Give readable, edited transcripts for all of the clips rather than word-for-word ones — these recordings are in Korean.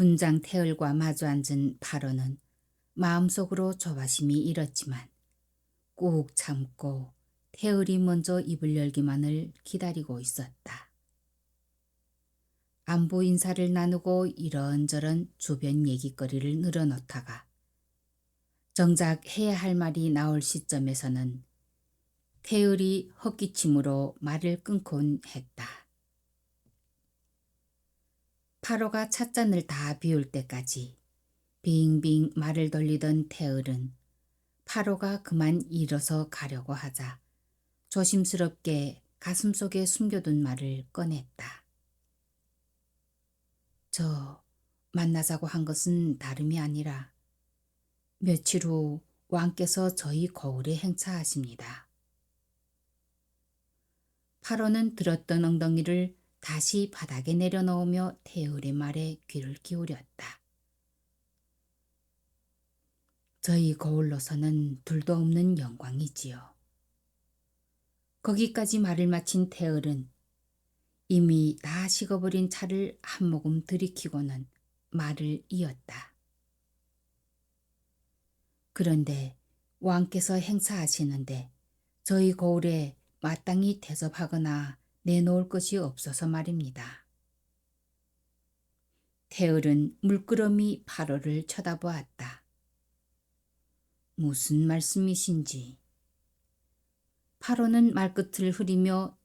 군장 태을과 마주 앉은 파로는 마음속으로 조바심이 일었지만 꾹 참고 태을이 먼저 입을 열기만을 기다리고 있었다. 안부 인사를 나누고 이런저런 주변 얘기거리를 늘어놓다가 정작 해야 할 말이 나올 시점에서는 태을이 헛기침으로 말을 끊곤 했다. 파로가 찻잔을 다 비울 때까지 빙빙 말을 돌리던 태을은 파로가 그만 일어서 가려고 하자 조심스럽게 가슴속에 숨겨둔 말을 꺼냈다. 저 만나자고 한 것은 다름이 아니라 며칠 후 왕께서 저희 거울에 행차하십니다. 파로는 들었던 엉덩이를 다시 바닥에 내려놓으며 태을의 말에 귀를 기울였다. 저희 거울로서는 둘도 없는 영광이지요. 거기까지 말을 마친 태을은 이미 다 식어버린 차를 한 모금 들이키고는 말을 이었다. 그런데 왕께서 행차하시는데 저희 거울에 마땅히 대접하거나 내놓을 것이 없어서 말입니다. 태을은 물끄러미 파로를 쳐다보았다. 무슨 말씀이신지. 파로는 말끝을 흐리며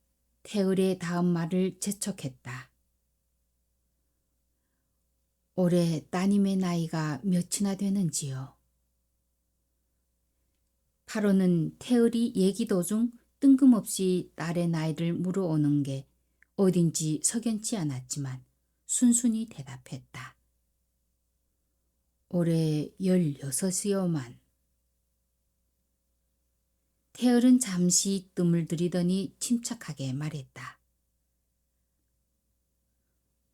태을의 다음 말을 재촉했다. 올해 따님의 나이가 몇이나 되는지요? 파로는 태을이 얘기 도중 뜬금없이 딸의 나이를 물어오는 게 어딘지 석연치 않았지만 순순히 대답했다. 올해 16이오만. 태을은 잠시 뜸을 들이더니 침착하게 말했다.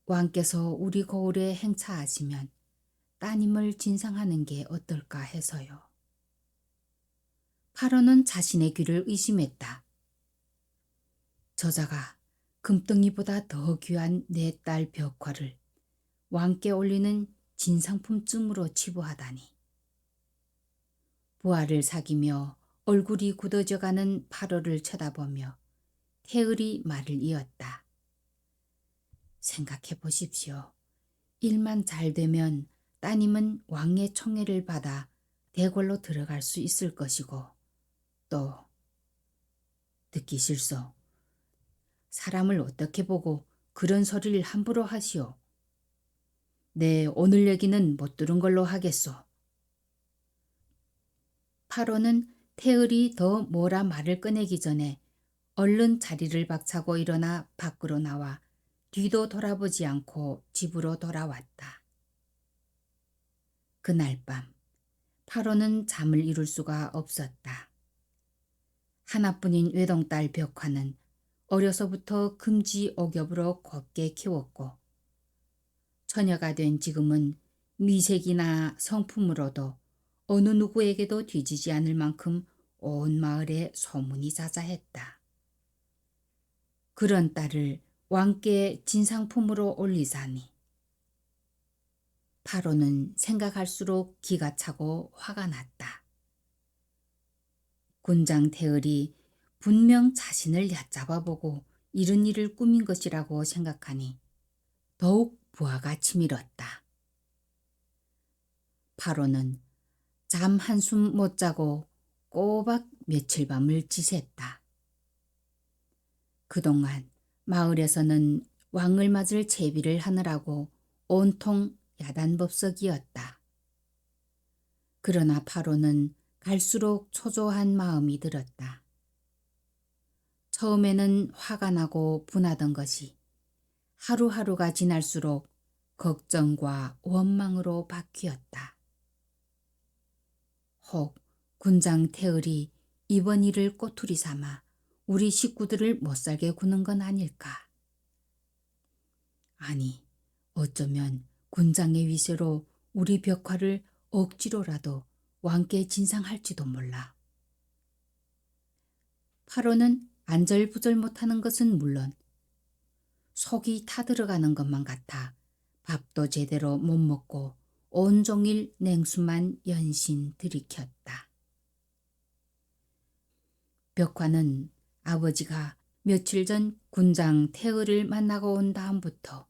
왕께서 우리 거울에 행차하시면 따님을 진상하는 게 어떨까 해서요. 파로는 자신의 귀를 의심했다. 저자가 금덩이보다 더 귀한 내 딸 벽화를 왕께 올리는 진상품쯤으로 치부하다니. 부하를 사귀며 얼굴이 굳어져가는 파로를 쳐다보며 태을이 말을 이었다. 생각해 보십시오. 일만 잘 되면 따님은 왕의 총애를 받아 대궐로 들어갈 수 있을 것이고 또 듣기 싫소. 사람을 어떻게 보고 그런 소리를 함부로 하시오. 네, 오늘 얘기는 못 들은 걸로 하겠소. 파로는 태을이 더 뭐라 말을 꺼내기 전에 얼른 자리를 박차고 일어나 밖으로 나와 뒤도 돌아보지 않고 집으로 돌아왔다. 그날 밤 파로는 잠을 이룰 수가 없었다. 하나뿐인 외동딸 벽화는 어려서부터 금지 옥엽으로 곱게 키웠고 처녀가 된 지금은 미색이나 성품으로도 어느 누구에게도 뒤지지 않을 만큼 온 마을에 소문이 자자했다. 그런 딸을 왕께 진상품으로 올리자니 파로는 생각할수록 기가 차고 화가 났다. 군장 태을이 분명 자신을 얕잡아보고 이런 일을 꾸민 것이라고 생각하니 더욱 부하가 치밀었다. 파로는 잠 한숨 못 자고 꼬박 며칠 밤을 지샜다. 그동안 마을에서는 왕을 맞을 제비를 하느라고 온통 야단법석이었다. 그러나 파로는 갈수록 초조한 마음이 들었다. 처음에는 화가 나고 분하던 것이 하루하루가 지날수록 걱정과 원망으로 바뀌었다. 혹 군장 태을이 이번 일을 꼬투리 삼아 우리 식구들을 못살게 구는 건 아닐까? 아니, 어쩌면 군장의 위세로 우리 벽화를 억지로라도 왕께 진상할지도 몰라. 파로는 안절부절 못하는 것은 물론 속이 타들어가는 것만 같아 밥도 제대로 못 먹고 온종일 냉수만 연신 들이켰다. 벽화는 아버지가 며칠 전 군장 태의를 만나고 온 다음부터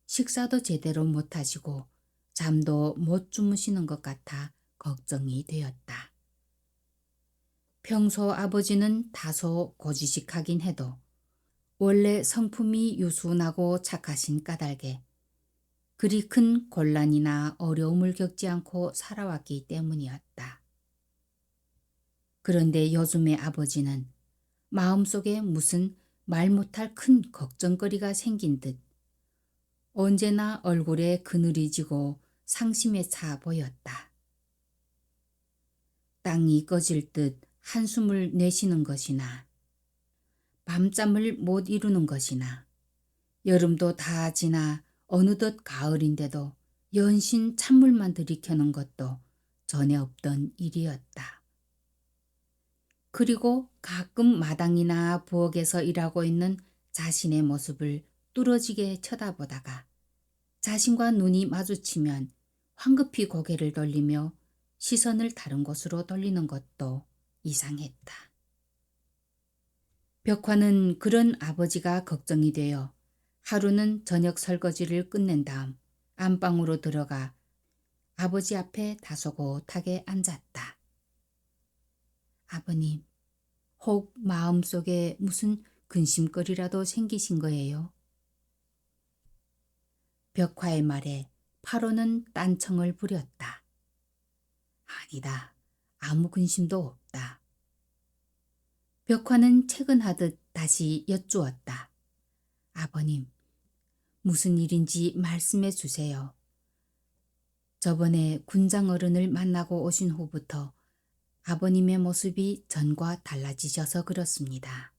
식사도 제대로 못하시고 잠도 못 주무시는 것 같아 걱정이 되었다. 평소 아버지는 다소 고지식하긴 해도 원래 성품이 유순하고 착하신 까닭에 그리 큰 곤란이나 어려움을 겪지 않고 살아왔기 때문이었다. 그런데 요즘의 아버지는 마음속에 무슨 말 못할 큰 걱정거리가 생긴 듯 언제나 얼굴에 그늘이 지고 상심에 차 보였다. 땅이 꺼질 듯 한숨을 내쉬는 것이나 밤잠을 못 이루는 것이나 여름도 다 지나 어느덧 가을인데도 연신 찬물만 들이켜는 것도 전에 없던 일이었다. 그리고 가끔 마당이나 부엌에서 일하고 있는 자신의 모습을 뚫어지게 쳐다보다가 자신과 눈이 마주치면 황급히 고개를 돌리며 시선을 다른 곳으로 돌리는 것도 이상했다. 벽화는 그런 아버지가 걱정이 되어 하루는 저녁 설거지를 끝낸 다음 안방으로 들어가 아버지 앞에 다소곳하게 앉았다. 아버님, 혹 마음속에 무슨 근심거리라도 생기신 거예요? 벽화의 말에 파로는 딴청을 부렸다. 아니다. 아무 근심도 없다. 벽화는 채근하듯 다시 여쭈었다. 아버님, 무슨 일인지 말씀해 주세요. 저번에 군장 어른을 만나고 오신 후부터 아버님의 모습이 전과 달라지셔서 그렇습니다.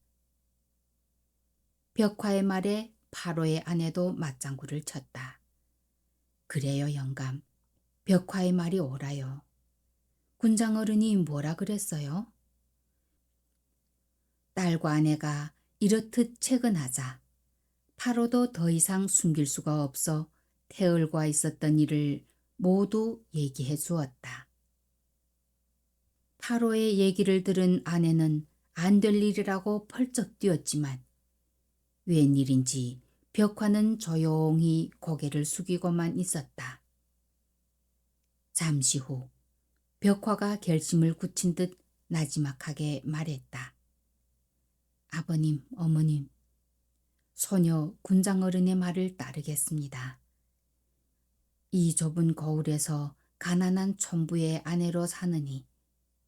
벽화의 말에 파로의 아내도 맞장구를 쳤다. 그래요, 영감. 벽화의 말이 옳아요. 군장 어른이 뭐라 그랬어요? 딸과 아내가 이렇듯 채근하자 파로도 더 이상 숨길 수가 없어 태을과 있었던 일을 모두 얘기해 주었다. 파로의 얘기를 들은 아내는 안 될 일이라고 펄쩍 뛰었지만 웬일인지 벽화는 조용히 고개를 숙이고만 있었다. 잠시 후 벽화가 결심을 굳힌 듯 나지막하게 말했다. 아버님, 어머님, 소녀 군장어른의 말을 따르겠습니다. 이 좁은 거울에서 가난한 촌부의 아내로 사느니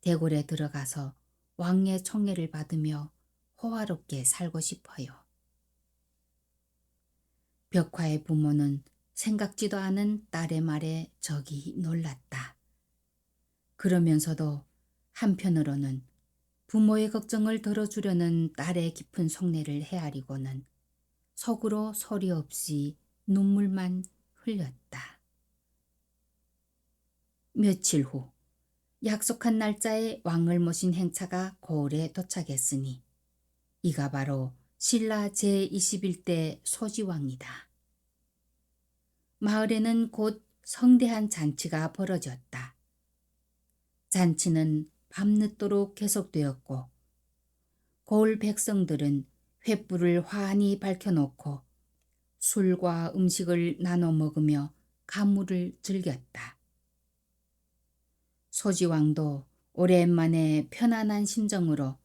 대궐에 들어가서 왕의 총애를 받으며 호화롭게 살고 싶어요. 벽화의 부모는 생각지도 않은 딸의 말에 적이 놀랐다. 그러면서도 한편으로는 부모의 걱정을 덜어주려는 딸의 깊은 속내를 헤아리고는 속으로 소리 없이 눈물만 흘렸다. 며칠 후 약속한 날짜에 왕을 모신 행차가 고을에 도착했으니 이가 바로 신라 제21대 소지왕이다. 마을에는 곧 성대한 잔치가 벌어졌다. 잔치는 밤늦도록 계속되었고 고을 백성들은 횃불을 환히 밝혀놓고 술과 음식을 나눠 먹으며 가물을 즐겼다. 소지왕도 오랜만에 편안한 심정으로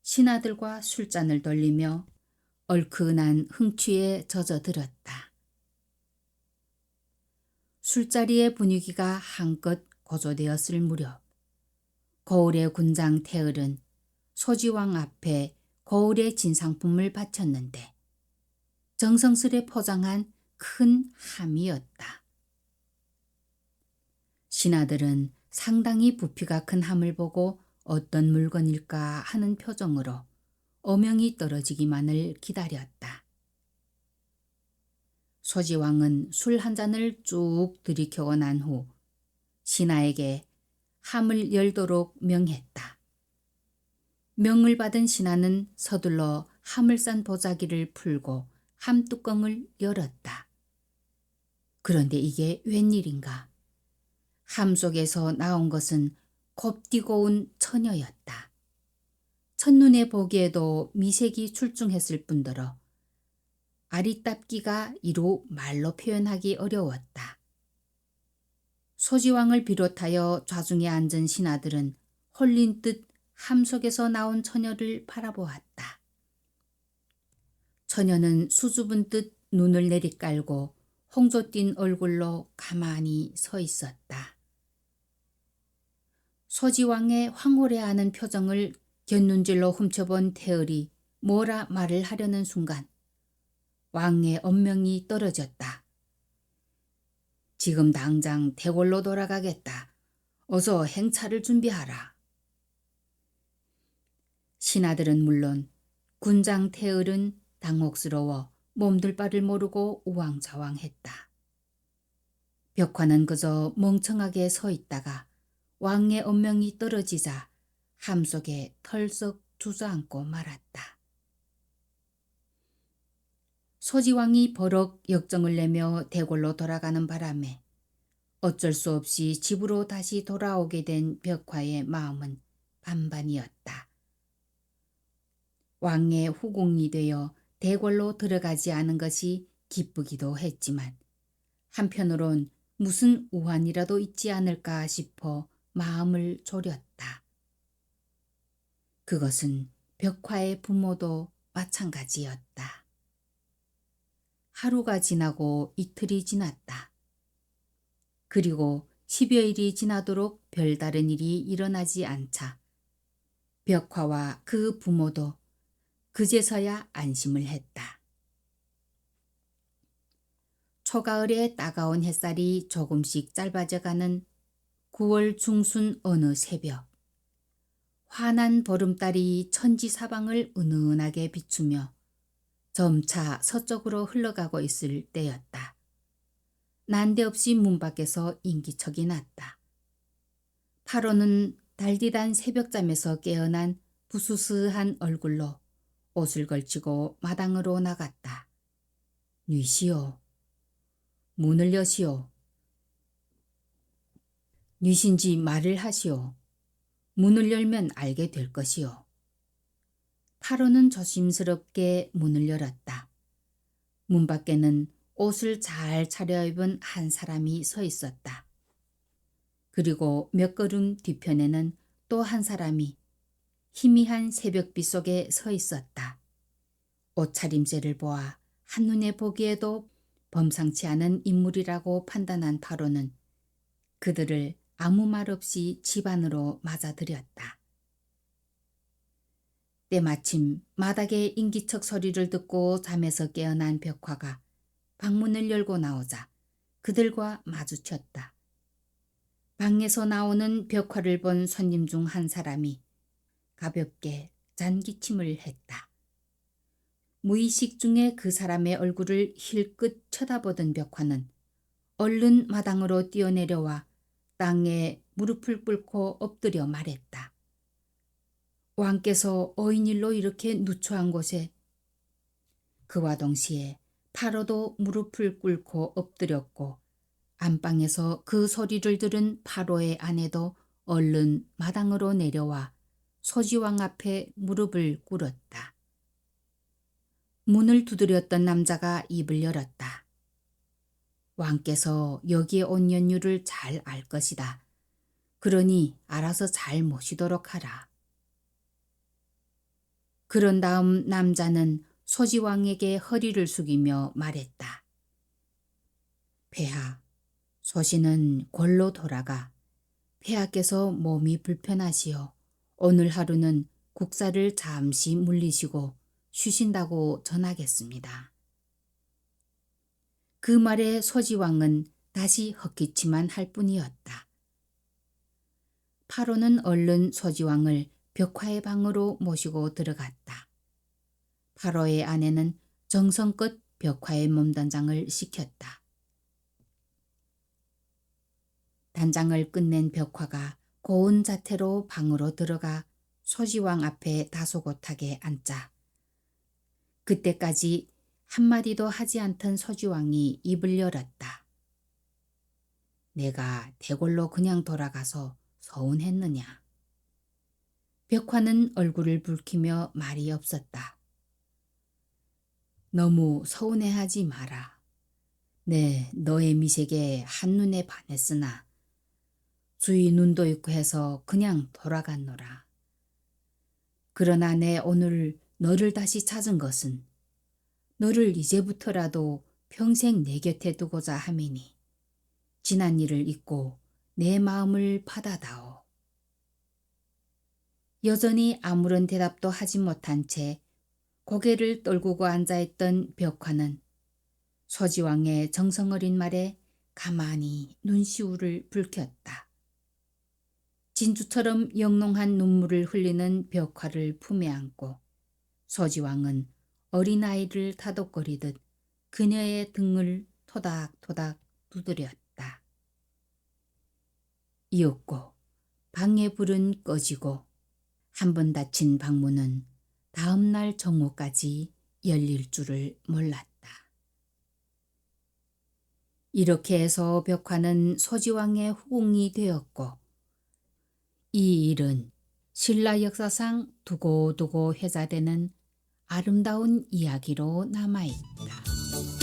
신하들과 술잔을 돌리며 얼큰한 흥취에 젖어들었다. 술자리의 분위기가 한껏 고조되었을 무렵 고을의 군장 태을은 소지왕 앞에 고을의 진상품을 바쳤는데 정성스레 포장한 큰 함이었다. 신하들은 상당히 부피가 큰 함을 보고 어떤 물건일까 하는 표정으로 어명이 떨어지기만을 기다렸다. 소지왕은 술 한 잔을 쭉 들이켜고 난 후 신하에게 함을 열도록 명했다. 명을 받은 신하는 서둘러 함을 싼 보자기를 풀고 함 뚜껑을 열었다. 그런데 이게 웬일인가? 함 속에서 나온 것은 곱디고 온 처녀였다. 첫눈에 보기에도 미색이 출중했을 뿐더러 아리따기가 이루 말로 표현하기 어려웠다. 소지왕을 비롯하여 좌중에 앉은 신하들은 홀린 듯 함 속에서 나온 처녀를 바라보았다. 처녀는 수줍은 듯 눈을 내리깔고 홍조 띤 얼굴로 가만히 서 있었다. 소지왕의 황홀해하는 표정을 곁눈질로 훔쳐본 태을이 뭐라 말을 하려는 순간 왕의 언명이 떨어졌다. 지금 당장 대궐로 돌아가겠다. 어서 행차를 준비하라. 신하들은 물론 군장 태을은 당혹스러워 몸둘 바를 모르고 우왕좌왕했다. 벽화는 그저 멍청하게 서 있다가 왕의 언명이 떨어지자 함 속에 털썩 주저앉고 말았다. 소지왕이 버럭 역정을 내며 대궐로 돌아가는 바람에 어쩔 수 없이 집으로 다시 돌아오게 된 벽화의 마음은 반반이었다. 왕의 후궁이 되어 대궐로 들어가지 않은 것이 기쁘기도 했지만 한편으론 무슨 우환이라도 있지 않을까 싶어 마음을 졸였다. 그것은 벽화의 부모도 마찬가지였다. 하루가 지나고 이틀이 지났다. 그리고 10여일이 지나도록 별다른 일이 일어나지 않자 벽화와 그 부모도 그제서야 안심을 했다. 초가을에 따가운 햇살이 조금씩 짧아져가는 9월 중순 어느 새벽, 환한 보름달이 천지 사방을 은은하게 비추며 점차 서쪽으로 흘러가고 있을 때였다. 난데없이 문 밖에서 인기척이 났다. 파로는 달디단 새벽잠에서 깨어난 부스스한 얼굴로 옷을 걸치고 마당으로 나갔다. 뉘시오. 문을 여시오. 뉘신지 말을 하시오. 문을 열면 알게 될 것이오. 파로는 조심스럽게 문을 열었다. 문 밖에는 옷을 잘 차려입은 한 사람이 서 있었다. 그리고 몇 걸음 뒤편에는 또 한 사람이 희미한 새벽빛 속에 서 있었다. 옷차림새를 보아 한눈에 보기에도 범상치 않은 인물이라고 판단한 파로는 그들을 아무 말 없이 집 안으로 맞아들였다. 때마침 마당의 인기척 소리를 듣고 잠에서 깨어난 벽화가 방문을 열고 나오자 그들과 마주쳤다. 방에서 나오는 벽화를 본 손님 중 한 사람이 가볍게 잔기침을 했다. 무의식 중에 그 사람의 얼굴을 힐끗 쳐다보던 벽화는 얼른 마당으로 뛰어내려와 땅에 무릎을 꿇고 엎드려 말했다. 왕께서 어인일로 이렇게 누추한 곳에. 그와 동시에 파로도 무릎을 꿇고 엎드렸고 안방에서 그 소리를 들은 파로의 아내도 얼른 마당으로 내려와 소지왕 앞에 무릎을 꿇었다. 문을 두드렸던 남자가 입을 열었다. 왕께서 여기에 온 연유를 잘 알 것이다. 그러니 알아서 잘 모시도록 하라. 그런 다음 남자는 소지왕에게 허리를 숙이며 말했다. 폐하, 소신은 골로 돌아가 폐하께서 몸이 불편하시오. 오늘 하루는 국사를 잠시 물리시고 쉬신다고 전하겠습니다. 그 말에 소지왕은 다시 헛기침만 할 뿐이었다. 파로는 얼른 소지왕을 벽화의 방으로 모시고 들어갔다. 파로의 아내는 정성껏 벽화의 몸단장을 시켰다. 단장을 끝낸 벽화가 고운 자태로 방으로 들어가 소지왕 앞에 다소곳하게 앉자 그때까지 한마디도 하지 않던 소지왕이 입을 열었다. 내가 대궐로 그냥 돌아가서 서운했느냐. 벽화는 얼굴을 붉히며 말이 없었다. 너무 서운해하지 마라. 네, 너의 미색에 한눈에 반했으나 주위 눈도 있고 해서 그냥 돌아갔노라. 그러나 내 오늘 너를 다시 찾은 것은 너를 이제부터라도 평생 내 곁에 두고자 함이니 지난 일을 잊고 내 마음을 받아다오. 여전히 아무런 대답도 하지 못한 채 고개를 떨구고 앉아있던 벽화는 서지왕의 정성어린 말에 가만히 눈시울을 붉혔다. 진주처럼 영롱한 눈물을 흘리는 벽화를 품에 안고 서지왕은 어린아이를 다독거리듯 그녀의 등을 토닥토닥 두드렸다. 이윽고 방의 불은 꺼지고 한 번 닫힌 방문은 다음 날 정오까지 열릴 줄을 몰랐다. 이렇게 해서 벽화는 서지왕의 후궁이 되었고 이 일은 신라 역사상 두고두고 회자되는 아름다운 이야기로 남아있다.